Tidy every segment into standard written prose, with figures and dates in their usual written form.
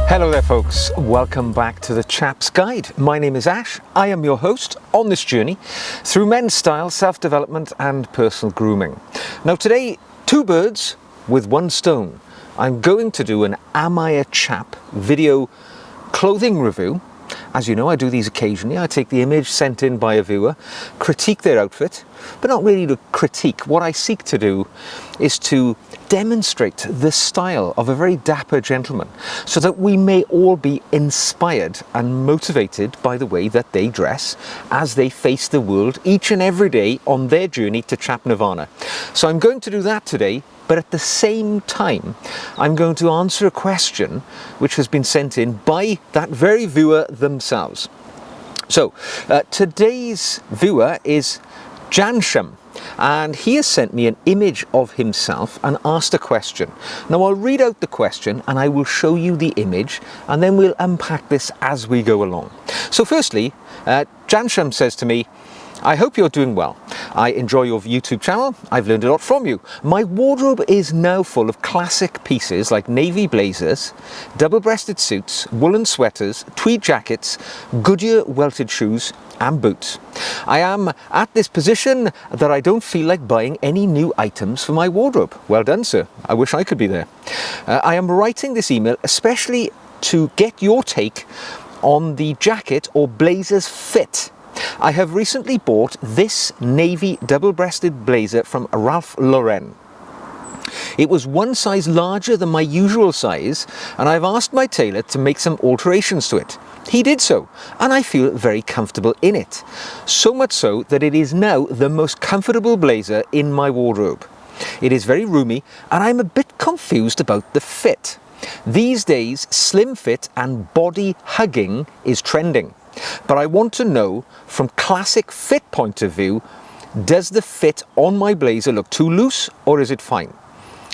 Hello there folks, welcome back to the Chap's Guide. My name is Ash, I am your host on this journey through men's style, self-development and personal grooming. Now today, two birds with one stone. I'm going to do an Am I a Chap video clothing review. As you know, I do these occasionally. I take the image sent in by a viewer, critique their outfit, but not really to critique. What I seek to do is to demonstrate the style of a very dapper gentleman so that we may all be inspired and motivated by the way that they dress as they face the world each and every day on their journey to Chap Nirvana. So I'm going to do that today, but at the same time I'm going to answer a question which has been sent in by that very viewer themselves. So today's viewer is Ghansham, and he has sent me an image of himself and asked a question. Now I'll read out the question and I will show you the image and then we'll unpack this as we go along. So firstly, Ghansham says to me, I hope you're doing well. I enjoy your YouTube channel. I've learned a lot from you. My wardrobe is now full of classic pieces like navy blazers, double-breasted suits, woolen sweaters, tweed jackets, Goodyear welted shoes and boots. I am at this position that I don't feel like buying any new items for my wardrobe. Well done, sir. I wish I could be there. I am writing this email especially to get your take on the jacket or blazer's fit. I have recently bought this navy double-breasted blazer from Ralph Lauren. It was one size larger than my usual size, and I've asked my tailor to make some alterations to it. He did so, and I feel very comfortable in it. So much so that it is now the most comfortable blazer in my wardrobe. It is very roomy, and I'm a bit confused about the fit. These days, slim fit and body hugging is trending. But I want to know, from classic fit point of view, does the fit on my blazer look too loose or is it fine?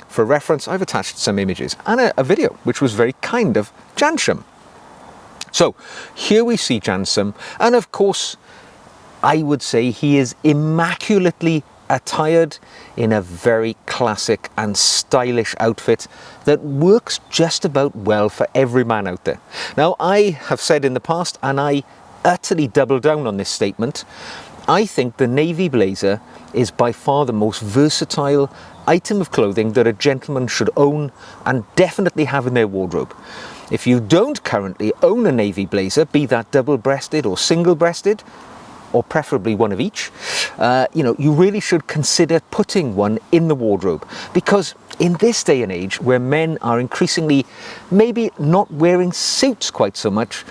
For reference, I've attached some images and a video, which was very kind of Ghansham. So here we see Ghansham, and of course, I would say he is immaculately attired in a very classic and stylish outfit that works just about well for every man out there. Now, I have said in the past, and I utterly double down on this statement, I think the navy blazer is by far the most versatile item of clothing that a gentleman should own and definitely have in their wardrobe. If you don't currently own a navy blazer, be that double-breasted or single-breasted, or preferably one of each, you really should consider putting one in the wardrobe, because in this day and age where men are increasingly maybe not wearing suits quite so much,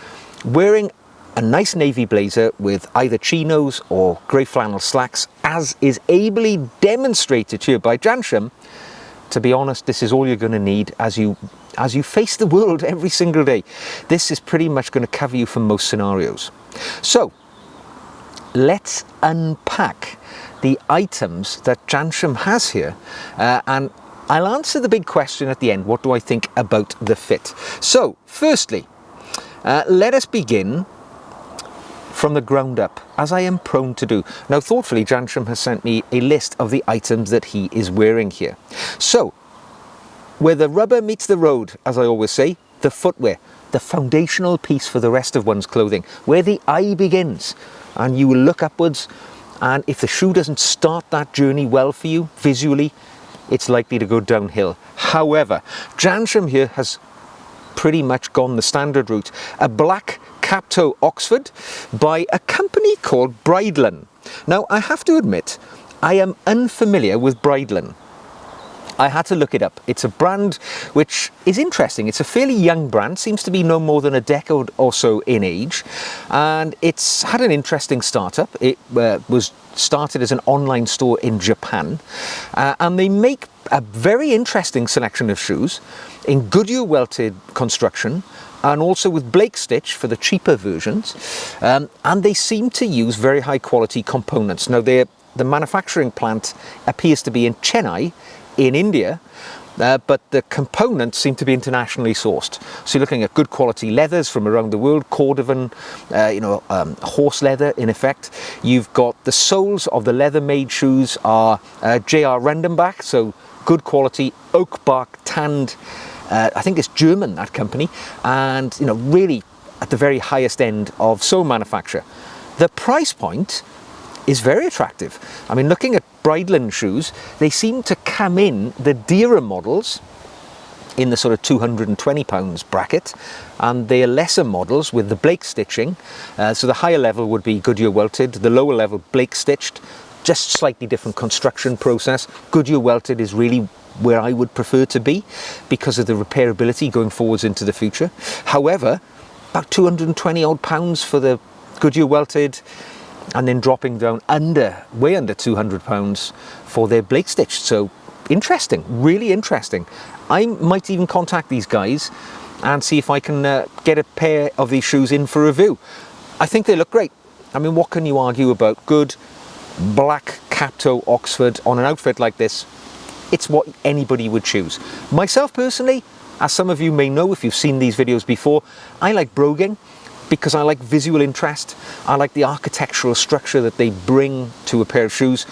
wearing a nice navy blazer with either chinos or grey flannel slacks, as is ably demonstrated here by Ghansham, to be honest, this is all you're going to need as you face the world every single day. This is pretty much going to cover you for most scenarios. So let's unpack the items that Ghansham has here, and I'll answer the big question at the end. What do I think about the fit? So firstly, let us begin from the ground up, as I am prone to do. Now thoughtfully, Ghansham has sent me a list of the items that he is wearing here. So where the rubber meets the road, as I always say, the footwear, the foundational piece for the rest of one's clothing, where the eye begins. And you will look upwards, and if the shoe doesn't start that journey well for you visually, it's likely to go downhill. However, Ghansham here has pretty much gone the standard route. A black cap-toe Oxford by a company called Bridlin. Now, I have to admit, I am unfamiliar with Bridlin. I had to look it up. It's a brand which is interesting. It's a fairly young brand, seems to be no more than a decade or so in age, and it's had an interesting startup. It was started as an online store in Japan, and they make a very interesting selection of shoes in Goodyear welted construction, and also with Blake stitch for the cheaper versions, and they seem to use very high quality components. Now, the manufacturing plant appears to be in Chennai in India, but the components seem to be internationally sourced. So you're looking at good quality leathers from around the world, cordovan, horse leather in effect. You've got the soles of the leather made shoes are J.R. Rendenbach, so good quality oak bark tanned I think it's German, that company, and really at the very highest end of sole manufacture. The price point is very attractive. I mean, looking at Breitling shoes, they seem to come in the dearer models in the sort of £220 bracket, and the lesser models with the Blake stitching. So the higher level would be Goodyear welted, the lower level Blake stitched, just slightly different construction process. Goodyear welted is really where I would prefer to be because of the repairability going forwards into the future. However, about 220 odd pounds for the Goodyear welted, and then dropping down way under £200 for their Blake stitched. So interesting, really interesting. I might even contact these guys and see if I can get a pair of these shoes in for review. I think they look great. I mean, what can you argue about good black cap-toe Oxford on an outfit like this? It's what anybody would choose. Myself personally, as some of you may know if you've seen these videos before, I like broguing because I like visual interest. I like the architectural structure that they bring to a pair of shoes.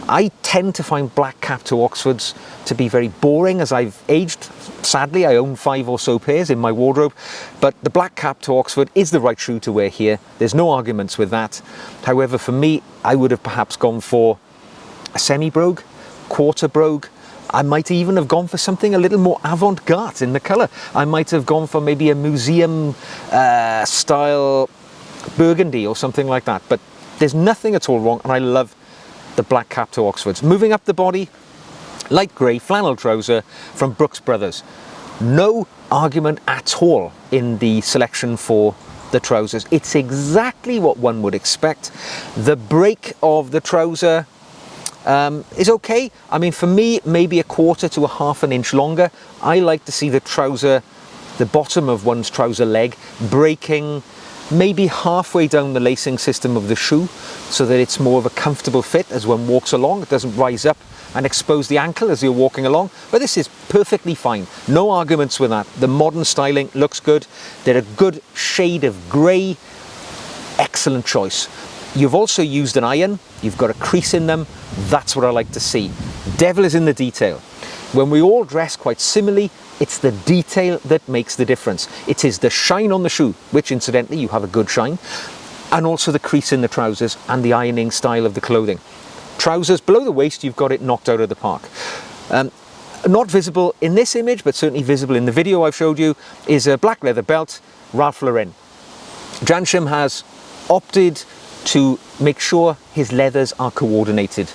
I tend to find black cap-toe Oxfords to be very boring as I've aged. Sadly, I own 5 or so pairs in my wardrobe, but the black cap-toe Oxford is the right shoe to wear here. There's no arguments with that. However, for me, I would have perhaps gone for a semi-brogue, quarter brogue. I might even have gone for something a little more avant-garde in the colour. I might have gone for maybe a museum style burgundy or something like that. But there's nothing at all wrong, and I love the black cap-toe Oxfords. Moving up the body, light grey flannel trouser from Brooks Brothers. No argument at all in the selection for the trousers. It's exactly what one would expect. The break of the trouser is okay. I mean, for me, maybe a quarter to a half an inch longer. I like to see the trouser, the bottom of one's trouser leg, breaking maybe halfway down the lacing system of the shoe so that it's more of a comfortable fit as one walks along. It doesn't rise up and expose the ankle as you're walking along. But this is perfectly fine. No arguments with that. The modern styling looks good. They're a good shade of grey. Excellent choice. You've also used an iron. You've got a crease in them. That's what I like to see. Devil is in the detail. When we all dress quite similarly, it's the detail that makes the difference. It is the shine on the shoe, which incidentally you have a good shine, and also the crease in the trousers and the ironing style of the clothing. Trousers below the waist, you've got it knocked out of the park. Not visible in this image, but certainly visible in the video I've showed you, is a black leather belt, Ralph Lauren. Ghansham has opted to make sure his leathers are coordinated.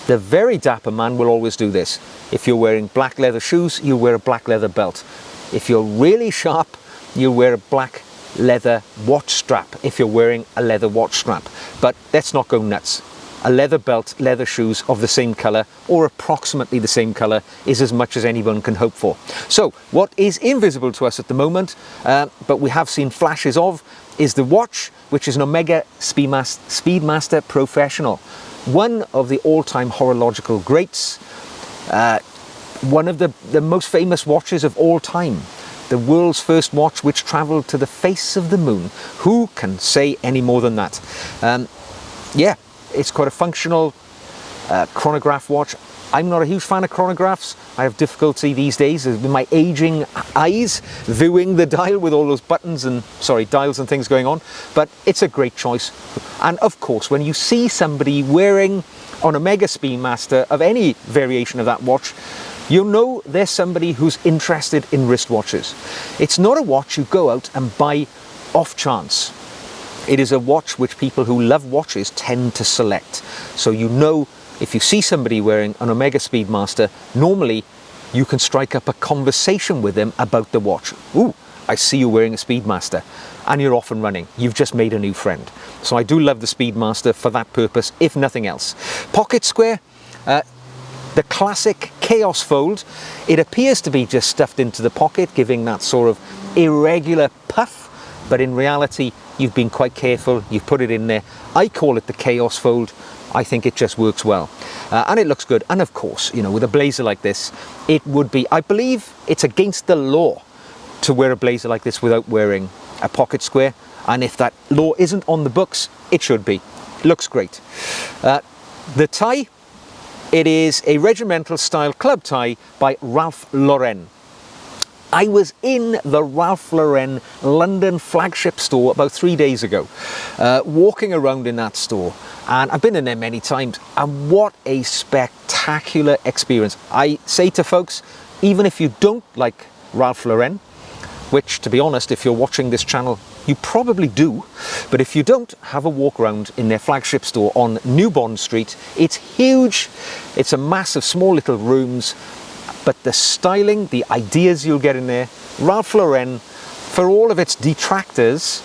The very dapper man will always do this. If you're wearing black leather shoes, you'll wear a black leather belt. If you're really sharp, you'll wear a black leather watch strap if you're wearing a leather watch strap. But let's not go nuts. A leather belt, leather shoes of the same colour or approximately the same colour is as much as anyone can hope for. So what is invisible to us at the moment, but we have seen flashes of, is the watch, which is an Omega Speedmaster Professional. One of the all-time horological greats, one of the most famous watches of all time. The world's first watch which travelled to the face of the moon. Who can say any more than that? Yeah, it's quite a functional chronograph watch. I'm not a huge fan of chronographs. I have difficulty these days with my aging eyes viewing the dial with all those buttons and, dials and things going on. But it's a great choice. And of course, when you see somebody wearing an Omega Speedmaster of any variation of that watch, you'll know there's somebody who's interested in wristwatches. It's not a watch you go out and buy off chance. It is a watch which people who love watches tend to select. So you know, if you see somebody wearing an Omega Speedmaster, normally you can strike up a conversation with them about the watch. Ooh, I see you wearing a Speedmaster, and you're off and running. You've just made a new friend. So I do love the Speedmaster for that purpose, if nothing else. Pocket square, the classic chaos fold. It appears to be just stuffed into the pocket, giving that sort of irregular puff, but in reality, you've been quite careful. You've put it in there. I call it the chaos fold. I think it just works well. And it looks good. And of course, you know, with a blazer like this, it would be, I believe it's against the law to wear a blazer like this without wearing a pocket square. And if that law isn't on the books, it should be. Looks great. The tie, it is a regimental style club tie by Ralph Lauren. I was in the Ralph Lauren London flagship store about 3 days ago, walking around in that store, and I've been in there many times, and what a spectacular experience. I say to folks, even if you don't like Ralph Lauren, which, to be honest, if you're watching this channel, you probably do, but if you don't, have a walk around in their flagship store on New Bond Street. It's huge, it's a massive, small little rooms, but the styling, the ideas you'll get in there, Ralph Lauren, for all of its detractors,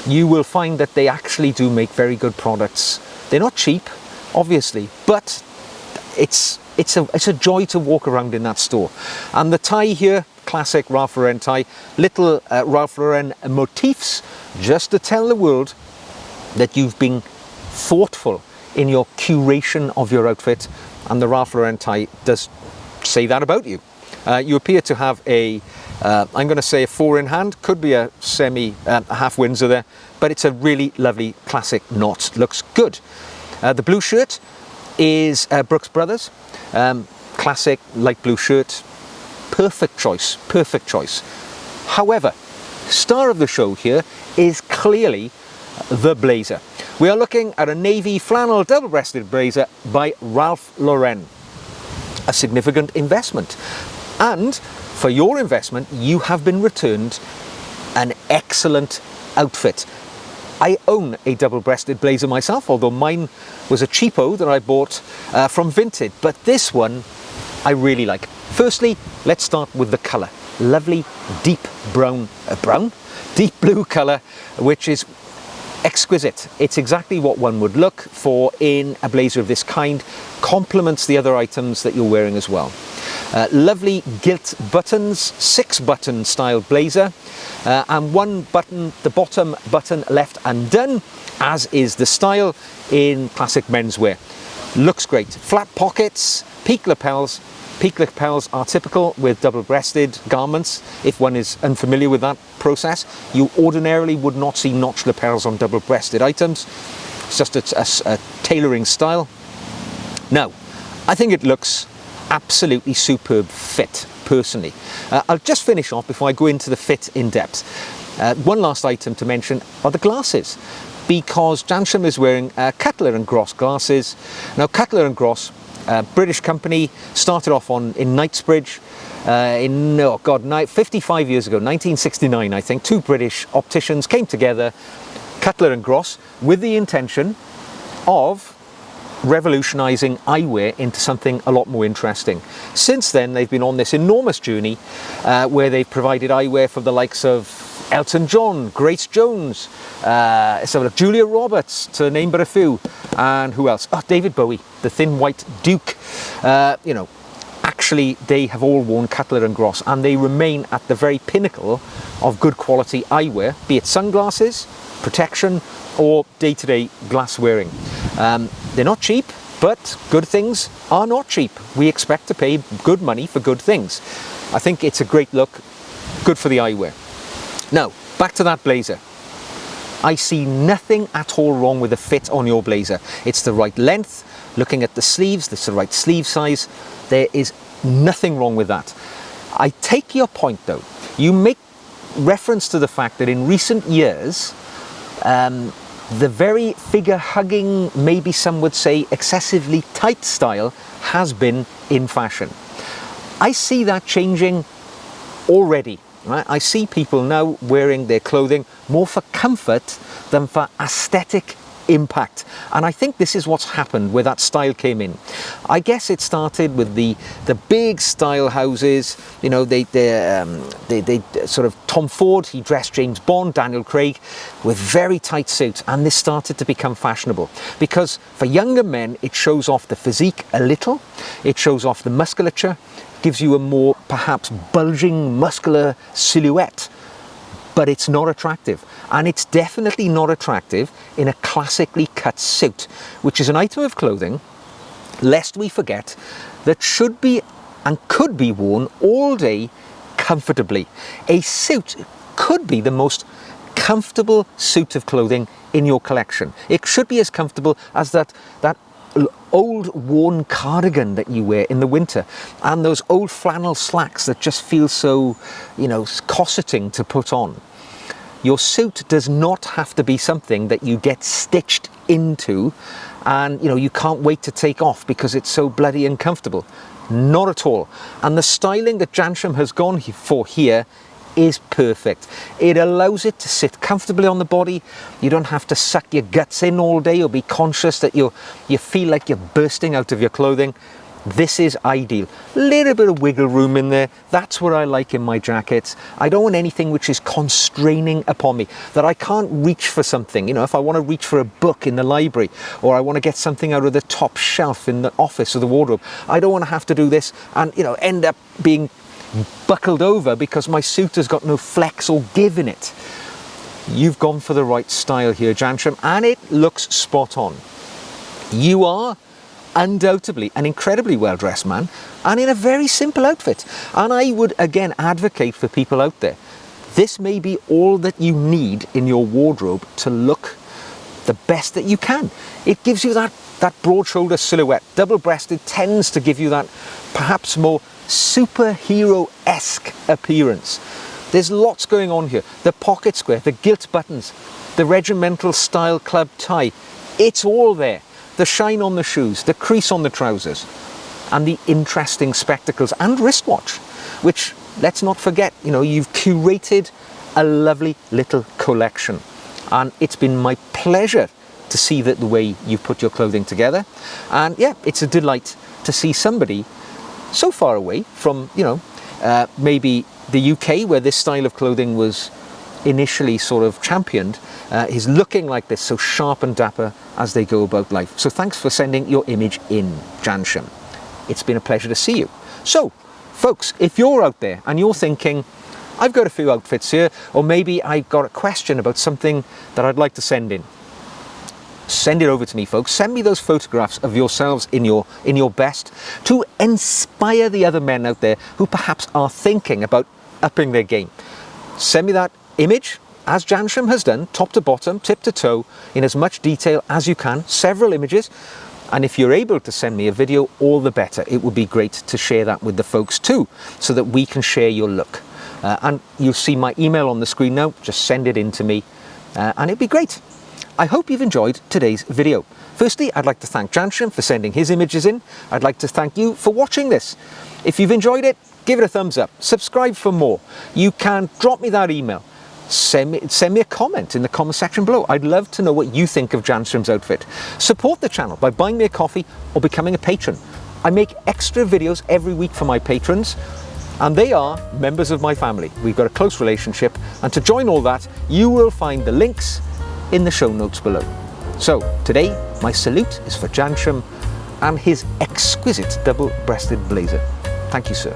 you will find that they actually do make very good products. They're not cheap, obviously, but it's a joy to walk around in that store. And the tie here, classic Ralph Lauren tie, little Ralph Lauren motifs, just to tell the world that you've been thoughtful in your curation of your outfit, and the Ralph Lauren tie does say that about you. You appear to have a, I'm going to say a 4 in hand, could be a semi half Windsor there, but it's a really lovely classic knot, looks good. The blue shirt is Brooks Brothers, classic light blue shirt, perfect choice, perfect choice. However, star of the show here is clearly the blazer. We are looking at a navy flannel double-breasted blazer by Ralph Lauren. A significant investment, and for your investment you have been returned an excellent outfit. I own a double-breasted blazer myself, although mine was a cheapo that I bought from Vinted, but this one I really like. Firstly, let's start with the colour. Lovely deep deep blue colour, which is exquisite. It's exactly what one would look for in a blazer of this kind. Complements the other items that you're wearing as well. Lovely gilt buttons, 6-button style blazer, and 1 button, the bottom button left undone, as is the style in classic menswear. Looks great. Flat pockets, peak lapels. Peak lapels are typical with double-breasted garments. If one is unfamiliar with that process, you ordinarily would not see notch lapels on double-breasted items. It's just a tailoring style. Now, I think it looks absolutely superb fit, personally. I'll just finish off before I go into the fit in depth. One last item to mention are the glasses, because Ghansham is wearing Cutler & Gross glasses. Now, Cutler & Gross, British company, started off in Knightsbridge in 55 years ago, 1969 I think. 2 British opticians came together, Cutler & Gross, with the intention of revolutionising eyewear into something a lot more interesting. Since then they've been on this enormous journey where they've provided eyewear for the likes of Elton John, Grace Jones, Julia Roberts, to name but a few, and who else? Oh, David Bowie, the thin white Duke. You know, actually they have all worn Cutler & Gross, and they remain at the very pinnacle of good quality eyewear, be it sunglasses, protection, or day-to-day glass wearing. They're not cheap, but good things are not cheap. We expect to pay good money for good things. I think it's a great look, good for the eyewear. Now, back to that blazer. I see nothing at all wrong with the fit on your blazer. It's the right length. Looking at the sleeves, it's the right sleeve size. There is nothing wrong with that. I take your point though. You make reference to the fact that in recent years, the very figure-hugging, maybe some would say excessively tight style has been in fashion. I see that changing already. Right? I see people now wearing their clothing more for comfort than for aesthetic impact, and I think this is what's happened where that style came in. I guess it started with the big style houses. You know, they sort of Tom Ford, he dressed James Bond, Daniel Craig, with very tight suits, and this started to become fashionable because for younger men it shows off the physique a little, it shows off the musculature, gives you a more perhaps bulging muscular silhouette, but it's not attractive. And it's definitely not attractive in a classically cut suit, which is an item of clothing, lest we forget, that should be and could be worn all day comfortably. A suit could be the most comfortable suit of clothing in your collection. It should be as comfortable as that old worn cardigan that you wear in the winter, and those old flannel slacks that just feel so, corseting to put on. Your suit does not have to be something that you get stitched into and you can't wait to take off because it's so bloody uncomfortable. Not at all. And the styling that Ghansham has gone for here is perfect. It allows it to sit comfortably on the body. You don't have to suck your guts in all day or be conscious that you feel like you're bursting out of your clothing. This is ideal. Little bit of wiggle room in there. That's what I like in my jackets. I don't want anything which is constraining upon me, that I can't reach for something. If I want to reach for a book in the library, or I want to get something out of the top shelf in the office or the wardrobe, I don't want to have to do this and end up being buckled over because my suit has got no flex or give in it. You've gone for the right style here, Ghansham, and it looks spot on. You are undoubtedly an incredibly well-dressed man and in a very simple outfit, and I would again advocate for people out there, this may be all that you need in your wardrobe to look the best that you can. It gives you that broad shoulder silhouette. Double-breasted tends to give you that perhaps more superhero-esque appearance. There's lots going on here. The pocket square, the gilt buttons, the regimental style club tie, it's all there. The shine on the shoes, the crease on the trousers, and the interesting spectacles and wristwatch, which, let's not forget, you've curated a lovely little collection. And it's been my pleasure to see the way you've put your clothing together. And yeah, it's a delight to see somebody so far away from, maybe the UK, where this style of clothing was initially sort of championed, is looking like this, so sharp and dapper as they go about life. So thanks for sending your image in, Ghansham. It's been a pleasure to see you. So, folks, if you're out there and you're thinking, I've got a few outfits here, or maybe I've got a question about something that I'd like to send in, send it over to me, folks. Send me those photographs of yourselves in your best to inspire the other men out there who perhaps are thinking about upping their game. Send me that image, as Ghansham has done, top to bottom, tip to toe, in as much detail as you can, several images. And if you're able to send me a video, all the better. It would be great to share that with the folks too, so that we can share your look. And you'll see my email on the screen now. Just send it in to me, and it'd be great. I hope you've enjoyed today's video. Firstly, I'd like to thank Ghansham for sending his images in. I'd like to thank you for watching this. If you've enjoyed it, give it a thumbs up. Subscribe for more. You can drop me that email. Send me a comment in the comment section below. I'd love to know what you think of Ghansham's outfit. Support the channel by buying me a coffee or becoming a patron. I make extra videos every week for my patrons, and they are members of my family. We've got a close relationship, and to join all that, you will find the links in the show notes below. So today, my salute is for Ghansham and his exquisite double-breasted blazer. Thank you, sir.